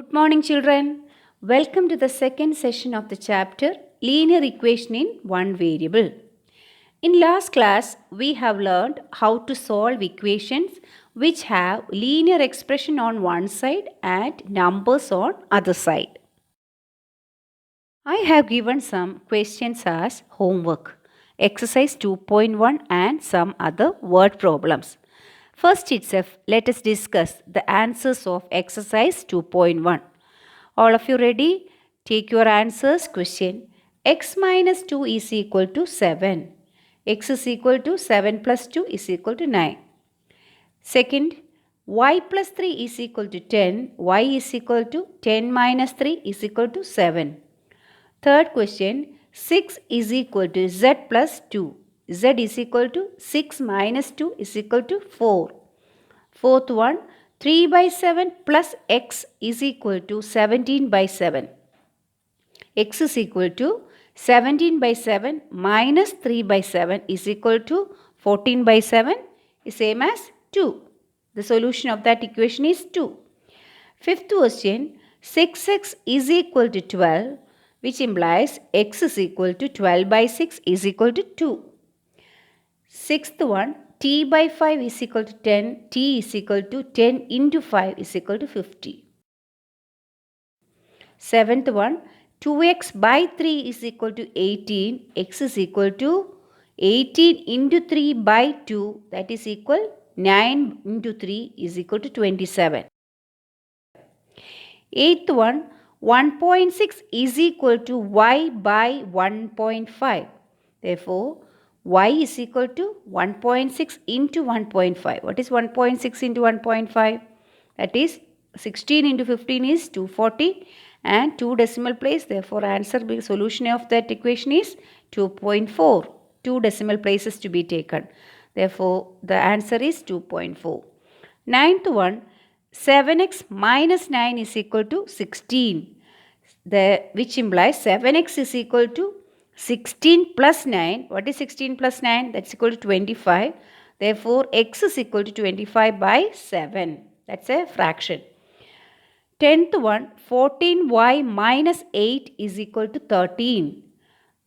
Good morning, children. Welcome to the second session of the chapter Linear Equation in One Variable. In last class, we have learned how to solve equations which have linear expression on one side and numbers on other side. I have given some questions as homework, exercise 2.1 and some other word problems. First itself, let us discuss the answers of exercise 2.1. All of you ready? Take your answers. Question. X minus 2 is equal to 7. X is equal to 7 plus 2 is equal to 9. Second, y plus 3 is equal to 10. Y is equal to 10 minus 3 is equal to 7. Third question, 6 is equal to z plus 2. Z is equal to 6 minus 2 is equal to 4. Fourth one, 3 by 7 plus x is equal to 17 by 7. X is equal to 17 by 7 minus 3 by 7 is equal to 14 by 7 is same as 2. The solution of that equation is 2. Fifth question, 6x is equal to 12, which implies x is equal to 12 by 6 is equal to 2. Sixth one, t by 5 is equal to 10, t is equal to 10 into 5 is equal to 50. Seventh one, 2x by 3 is equal to 18, x is equal to 18 into 3 by 2, that is equal 9 into 3 is equal to 27. Eighth one, 1.6 is equal to y by 1.5. Therefore, y is equal to 1.6 into 1.5. What is 1.6 into 1.5? That is 16 into 15 is 240 and 2 decimal place. Therefore, solution of that equation is 2.4. 2 decimal places to be taken. Therefore, the answer is 2.4. Ninth one, 7x minus 9 is equal to 16. Which implies 7x is equal to 16 plus 9. What is 16 plus 9? That's equal to 25. Therefore, x is equal to 25 by 7. That's a fraction. 10th one, 14y minus 8 is equal to 13.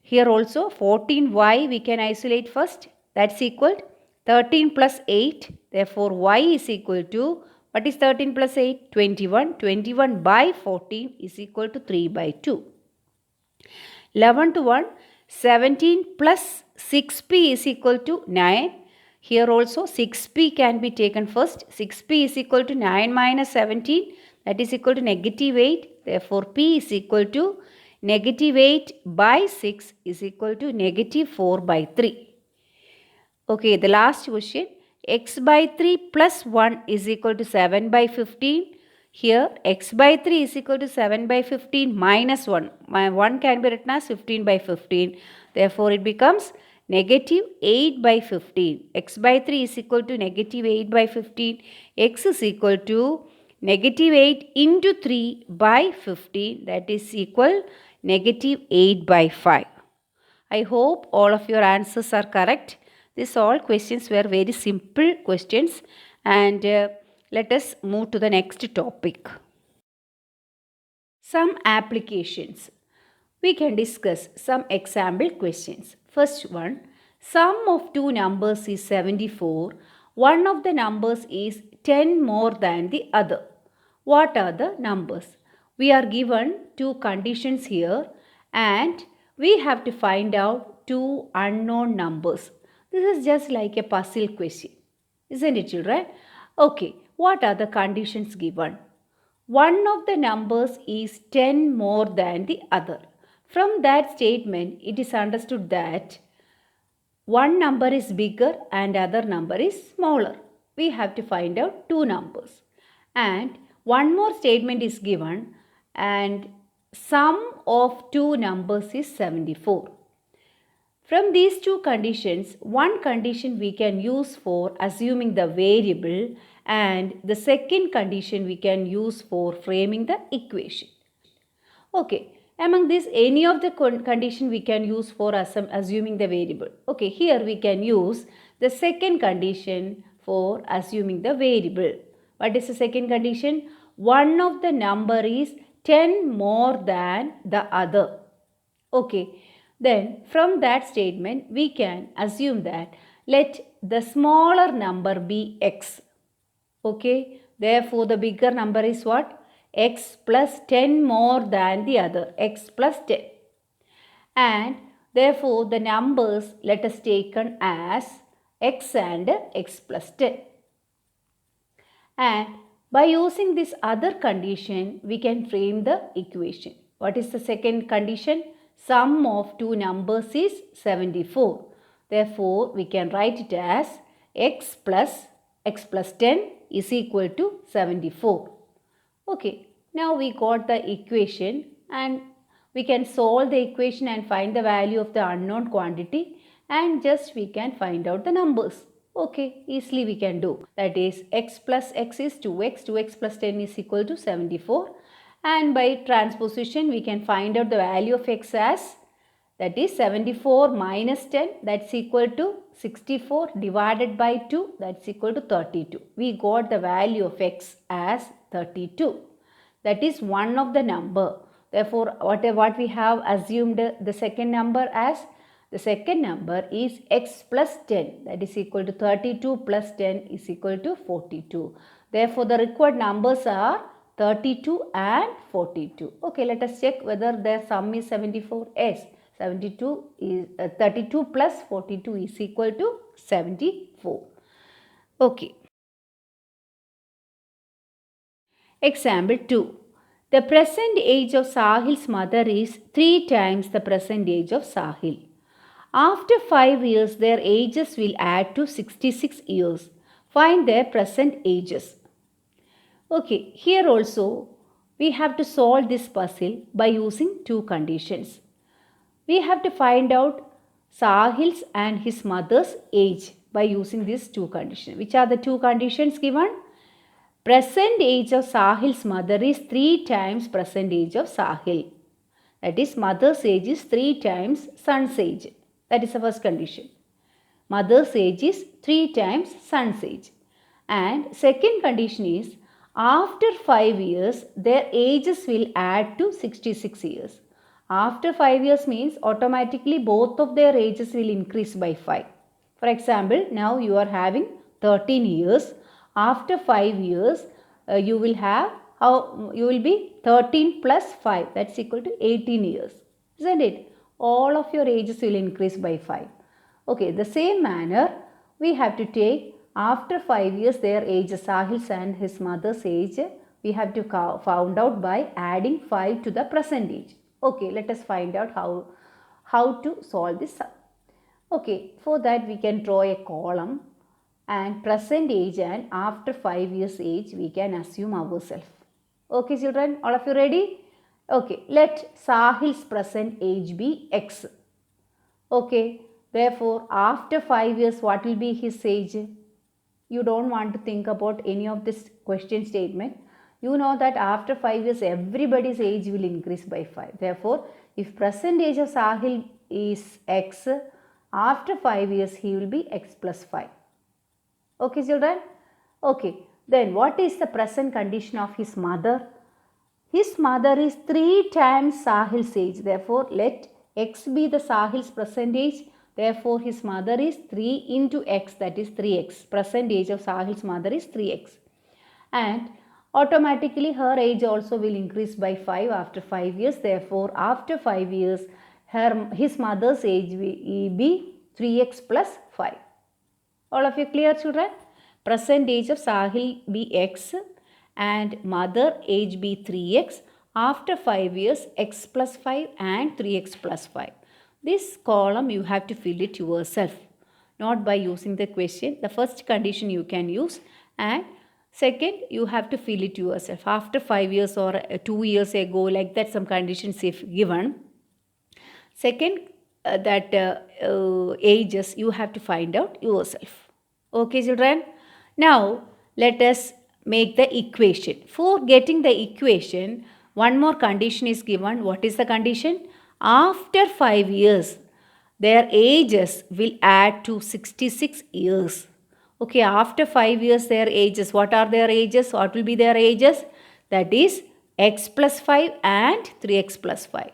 Here also 14y we can isolate first. That's equal to 13 plus 8. Therefore, y is equal to, what is 13 plus 8? 21. 21 by 14 is equal to 3 by 2. 11th one, 17 plus 6p is equal to 9. Here also 6p can be taken first. 6p is equal to 9 minus 17. That is equal to negative 8. Therefore, p is equal to negative 8 by 6 is equal to negative 4 by 3. Okay, the last question. X by 3 plus 1 is equal to 7 by 15. Here, x by 3 is equal to 7 by 15 minus 1. 1 can be written as 15 by 15. Therefore, it becomes negative 8 by 15. X by 3 is equal to negative 8 by 15. X is equal to negative 8 into 3 by 15. That is equal negative 8 by 5. I hope all of your answers are correct. These all questions were very simple questions, and let us move to the next topic. Some applications. We can discuss some example questions. First one, sum of two numbers is 74. One of the numbers is 10 more than the other. What are the numbers? We are given two conditions here and we have to find out two unknown numbers. This is just like a puzzle question. Isn't it, children? Okay, what are the conditions given? One of the numbers is 10 more than the other. From that statement, it is understood that one number is bigger and other number is smaller. We have to find out two numbers. And one more statement is given and sum of two numbers is 74. From these two conditions, one condition we can use for assuming the variable and the second condition we can use for framing the equation. Okay, among these any of the condition we can use for assuming the variable. Okay, here we can use the second condition for assuming the variable. What is the second condition? one of the number is 10 more than the other. Okay, then from that statement we can assume that let the smaller number be x. Okay, therefore the bigger number is what? X plus 10 more than the other, x plus 10. And therefore the numbers let us taken as x and x plus 10. And by using this other condition, we can frame the equation. What is the second condition? Sum of two numbers is 74. Therefore, we can write it as x plus 10 is equal to 74. Okay, now we got the equation and we can solve the equation and find the value of the unknown quantity and just we can find out the numbers. Okay, easily we can do. That is x plus x is 2x, 2x plus 10 is equal to 74 and by transposition we can find out the value of x as that is 74 minus 10 that's equal to 64 divided by 2 that's equal to 32. We got the value of x as 32. That is one of the number. Therefore, what we have assumed the second number as? The second number is x plus 10 that is equal to 32 plus 10 is equal to 42. Therefore, the required numbers are 32 and 42. Okay, let us check whether their sum is 74. Yes, 72 is 32 plus 42 is equal to 74. Okay. Example 2. The present age of Sahil's mother is 3 times the present age of Sahil. After 5 years, their ages will add to 66 years. Find their present ages. Okay, here also we have to solve this puzzle by using two conditions. We have to find out Sahil's and his mother's age by using these two conditions. Which are the two conditions given? Present age of Sahil's mother is 3 times present age of Sahil. That is, mother's age is 3 times son's age. That is the first condition. Mother's age is 3 times son's age. And second condition is, after 5 years, their ages will add to 66 years. After 5 years means automatically both of their ages will increase by 5. For example, now you are having 13 years. After 5 years, you will be 13 plus 5. That's equal to 18 years. Isn't it? All of your ages will increase by 5. Okay, the same manner we have to take after 5 years their ages, Sahil's and his mother's age, we have to found out by adding 5 to the present age. Okay, let us find out how to solve this sum. Okay, for that we can draw a column and present age and after 5 years age we can assume ourselves. Okay children, all of you ready? Okay, let Sahil's present age be x. Okay, therefore after 5 years what will be his age? You don't want to think about any of this question statement. You know that after 5 years everybody's age will increase by 5. Therefore, if present age of Sahil is x, after 5 years he will be x plus 5. Okay children? Okay, then what is the present condition of his mother? His mother is 3 times Sahil's age. Therefore, let x be the Sahil's present age. Therefore, his mother is 3 into x, that is 3x. Present age of Sahil's mother is 3x. And automatically her age also will increase by 5 after 5 years. Therefore, after 5 years, his mother's age will be 3x plus 5. All of you clear children? Present age of Sahil be x and mother age be 3x. After 5 years, x plus 5 and 3x plus 5. This column you have to fill it yourself, not by using the question. The first condition you can use and second you have to fill it yourself. After 5 years or 2 years ago, like that some conditions if given. Second ages you have to find out yourself. Okay children? Now let us make the equation. For getting the equation, one more condition is given. What is the condition? After 5 years, their ages will add to 66 years. Okay, after 5 years, their ages. What are their ages? What will be their ages? that is x plus 5 and 3x plus 5.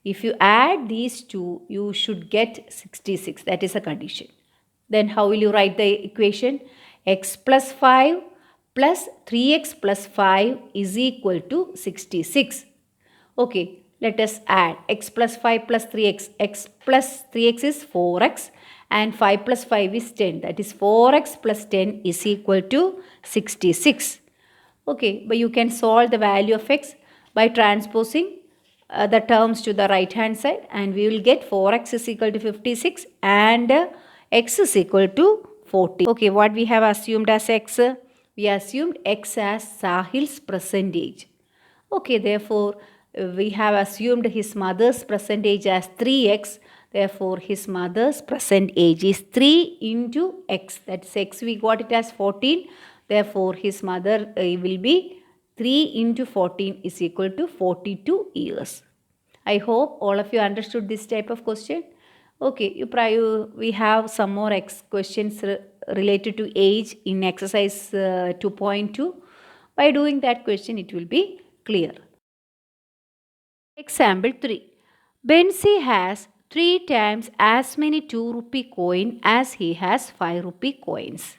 If you add these two, you should get 66. That is a condition. Then how will you write the equation? X plus 5 plus 3x plus 5 is equal to 66. Okay, let us add x plus 5 plus 3x. X plus 3x is 4x and 5 plus 5 is 10. That is 4x plus 10 is equal to 66. Okay, but you can solve the value of x by transposing the terms to the right hand side, and we will get 4x is equal to 56 and x is equal to 40. Okay, what we have assumed as x? We assumed x as Sahil's present age. Okay, therefore we have assumed his mother's present age as 3x. Therefore his mother's present age is 3 into x. That's x, we got it as 14. Therefore his mother will be 3 into 14 is equal to 42 years. I hope all of you understood this type of question. Okay, we have some more questions related to age in exercise 2.2. By doing that question, it will be clear. Example 3. Bensi has 3 times as many 2 rupee coin as he has 5 rupee coins.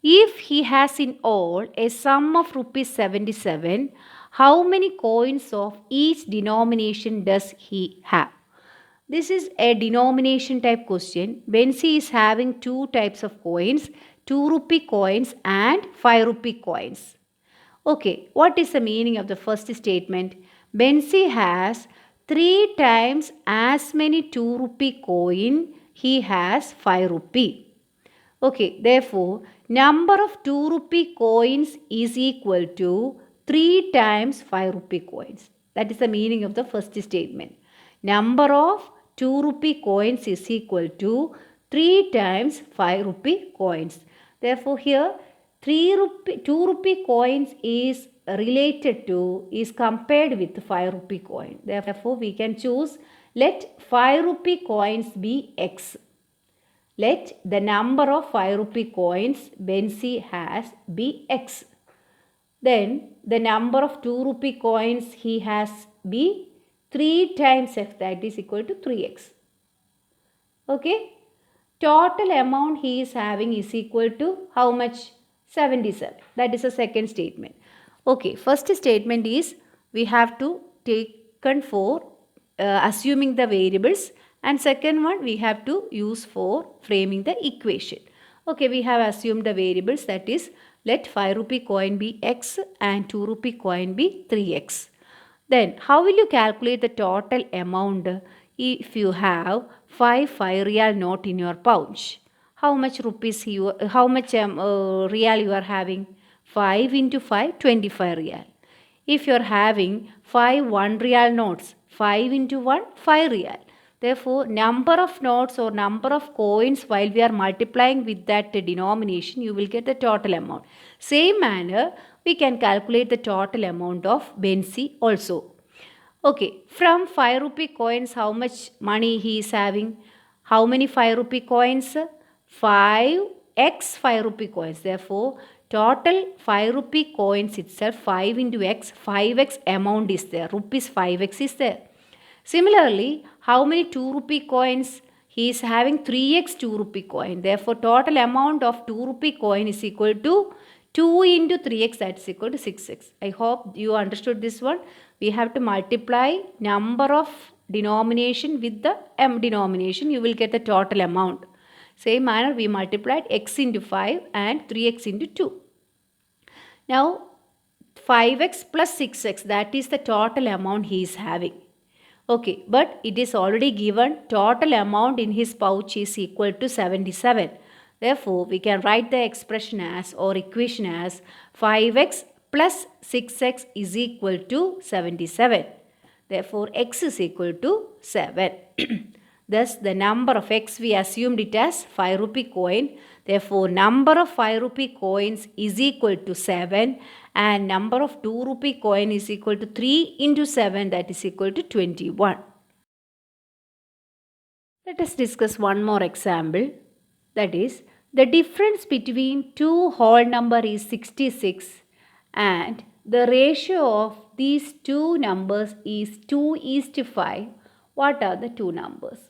If he has in all a sum of rupees 77, how many coins of each denomination does he have? This is a denomination type question. Bensi is having 2 types of coins, 2 rupee coins and 5 rupee coins. Okay, what is the meaning of the first statement? Bensi has 3 times as many 2 rupee coin, he has 5 rupee. Okay, therefore, number of 2 rupee coins is equal to 3 times 5 rupee coins. That is the meaning of the first statement. Number of 2 rupee coins is equal to 3 times 5 rupee coins. Therefore, here 2 rupee coins is related to, is compared with 5 rupee coin. Therefore, we can choose, let 5 rupee coins be x. Let the number of 5 rupee coins Bensi has be x. Then the number of 2 rupee coins he has be 3 times x, that is equal to 3x. Okay. Total amount he is having is equal to how much? 77. That is the second statement. Okay. First statement is we have to taken for assuming the variables, and second one we have to use for framing the equation. Okay, we have assumed the variables, that is let 5 rupee coin be x and 2 rupee coin be 3x. Then how will you calculate the total amount if you have 5 real note in your pouch? How much rupees real you are having? 5 into 5, 25 real. If you are having 5 1 real notes, 5 into 1, 5 real. Therefore, number of notes or number of coins while we are multiplying with that denomination, you will get the total amount. Same manner, we can calculate the total amount of Bensi also. Okay, from 5 rupee coins, how much money he is having? How many 5 rupee coins? 5x 5 rupee coins. Therefore, total 5 rupee coins itself, 5 into x, 5x amount is there. Rupees 5x is there. Similarly, how many 2 rupee coins? He is having 3x 2 rupee coin. Therefore, total amount of 2 rupee coin is equal to 2 into 3x, that is equal to 6x. I hope you understood this one. We have to multiply number of denomination with the m denomination. You will get the total amount. Same manner, we multiplied x into 5 and 3x into 2. Now, 5x plus 6x, that is the total amount he is having. Okay, but it is already given total amount in his pouch is equal to 77. Therefore, we can write the expression as or equation as 5x plus 6x is equal to 77. Therefore, x is equal to 7. Thus, the number of x we assumed it as 5 rupee coin. Therefore, number of 5 rupee coins is equal to 7 and number of 2 rupee coin is equal to 3 into 7, that is equal to 21. Let us discuss one more example, that is the difference between two whole number is 66 and the ratio of these two numbers is 2:5, what are the two numbers?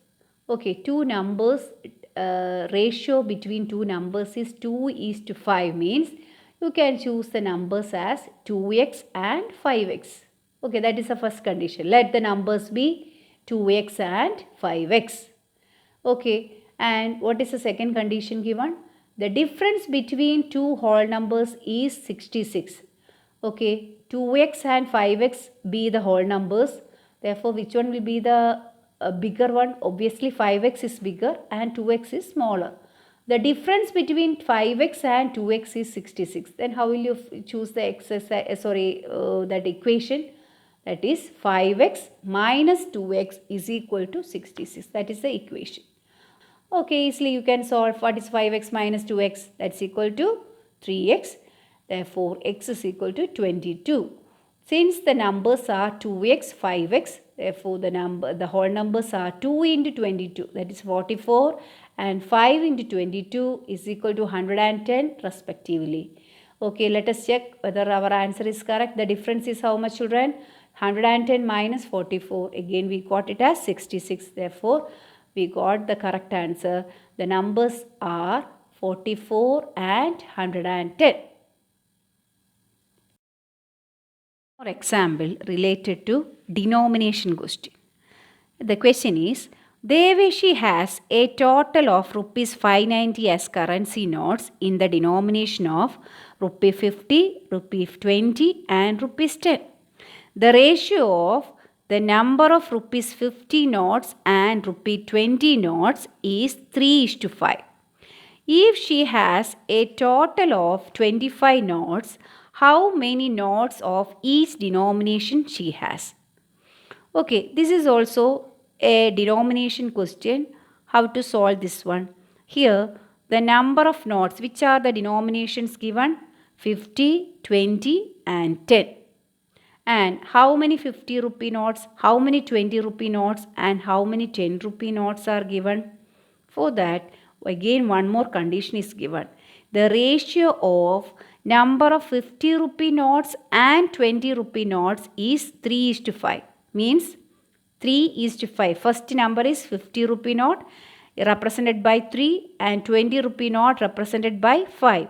Okay, two numbers, ratio between two numbers is 2:5 means you can choose the numbers as 2x and 5x. Okay, that is the first condition. Let the numbers be 2x and 5x. Okay, and what is the second condition given? The difference between two whole numbers is 66. Okay, 2x and 5x be the whole numbers. Therefore, which one will be the bigger one? Obviously, 5x is bigger and 2x is smaller. The difference between 5x and 2x is 66. Then how will you choose the exercise, that equation? That is 5x minus 2x is equal to 66. That is the equation. Okay, easily you can solve. What is 5x minus 2x? That's equal to 3x. Therefore, x is equal to 22. Since the numbers are 2x, 5x, therefore the whole numbers are 2 into 22, that is 44, and 5 into 22 is equal to 110 respectively. Okay, let us check whether our answer is correct. The difference is how much, children? 110 minus 44. Again, we got it as 66. Therefore, we got the correct answer. The numbers are 44 and 110. For example, related to denomination question. The question is, Deveshi has a total of rupees 590 as currency notes in the denomination of rupee 50, rupee 20 and rupees 10. The ratio of the number of rupees 50 notes and rupee 20 notes is 3:5. If she has a total of 25 notes, how many notes of each denomination she has? Okay, this is also a denomination question. How to solve this one? Here, the number of notes, which are the denominations given? 50, 20 and 10. And how many 50 rupee notes, how many 20 rupee notes and how many 10 rupee notes are given? For that, again one more condition is given. The ratio of number of 50 rupee notes and 20 rupee notes is 3:5. Means 3:5. First number is 50 rupee note represented by 3 and 20 rupee note represented by 5.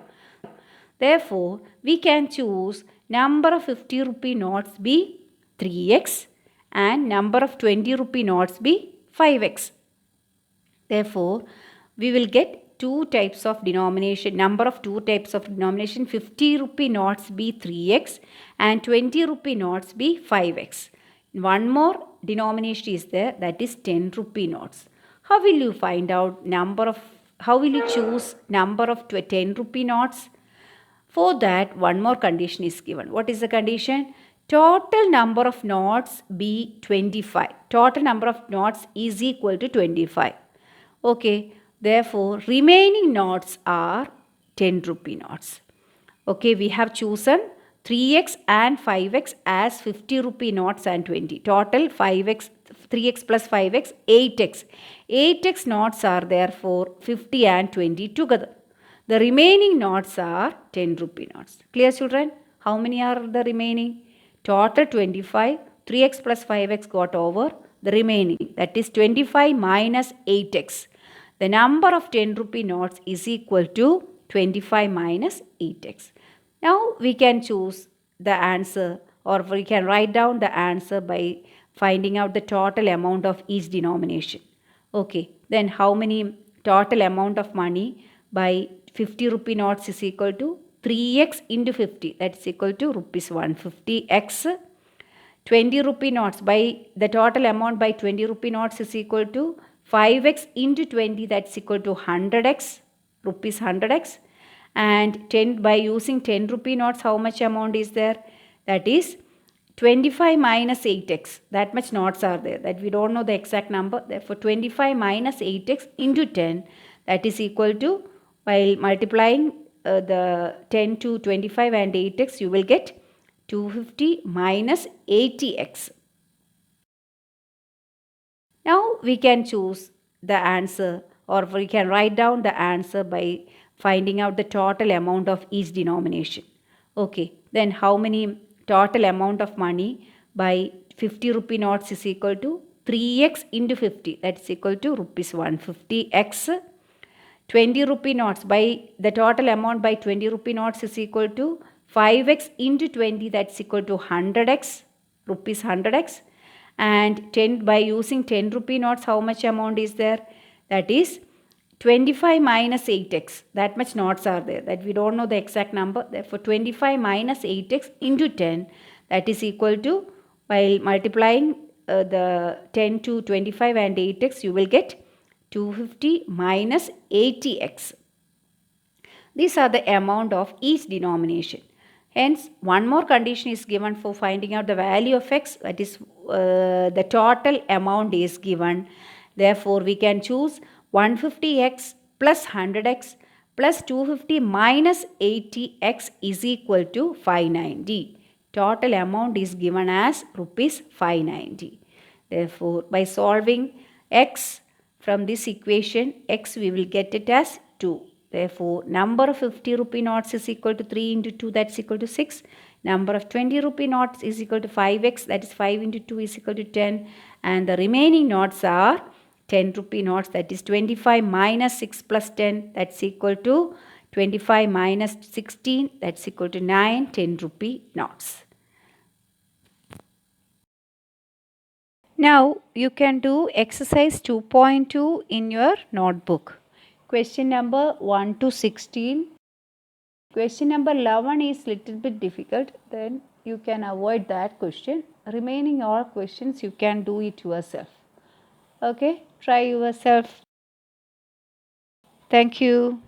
Therefore, we can choose number of 50 rupee notes be 3x and number of 20 rupee notes be 5x. Therefore, we will get two types of denomination, number of two types of denomination. 50 rupee notes be 3x and 20 rupee notes be 5x. One more denomination is there, that is 10 rupee notes. How will you find out how will you choose number of 10 rupee notes? For that, one more condition is given. What is the condition? Total number of notes be 25. Total number of notes is equal to 25. Okay, therefore, remaining notes are 10 rupee notes. Okay, we have chosen 3x and 5x as 50 rupee notes and 20. Total 5x, 3x plus 5x, 8x. 8x notes are therefore 50 and 20 together. The remaining notes are 10 rupee notes. Clear, children? How many are the remaining? Total 25. 3x plus 5x got over. The remaining, that is 25 minus 8x. The number of 10 rupee notes is equal to 25 minus 8x. Now we can choose the answer, or we can write down the answer by finding out the total amount of each denomination. Okay, then how many total amount of money by 50 rupee notes is equal to 3x into 50, that is equal to rupees 150x. 20 rupee notes by the total amount by 20 rupee notes is equal to 5x into 20, that's equal to 100x, rupees 100x. And 10 by using 10 rupee notes, how much amount is there? That is 25 minus 8x. That much notes are there, that we don't know the exact number. Therefore, 25 minus 8x into 10, that is equal to, while multiplying the 10 to 25 and 8x, you will get 250 minus 80x. Now we can choose the answer, or we can write down the answer by finding out the total amount of each denomination. Okay, then how many total amount of money by 50 rupee notes is equal to 3x into 50. That's equal to rupees 150x. 20 rupee notes by the total amount by 20 rupee notes is equal to 5x into 20. That's equal to 100x, rupees 100x. And 10 by using 10 rupee notes, how much amount is there? That is 25 minus 8x. That much notes are there, that we don't know the exact number. Therefore 25 minus 8x into 10, that is equal to, while multiplying the 10 to 25 and 8x, you will get 250 minus 80x. These are the amount of each denomination. Hence, one more condition is given for finding out the value of x, that is the total amount is given. Therefore, we can choose 150x plus 100x plus 250 minus 80x is equal to 590. Total amount is given as rupees 590. Therefore, by solving x from this equation, x we will get it as 2. Therefore, number of 50 rupee notes is equal to 3 into 2, that's equal to 6. Number of 20 rupee notes is equal to 5x, that is 5 into 2 is equal to 10. And the remaining notes are 10 rupee notes, that is 25 minus 6 plus 10, that's equal to 25 minus 16, that's equal to 9 10 rupee notes. Now you can do exercise 2.2 in your notebook. Question number 1 to 16. Question number 11 is little bit difficult. Then you can avoid that question. Remaining all questions you can do it yourself. Okay, try yourself. Thank you.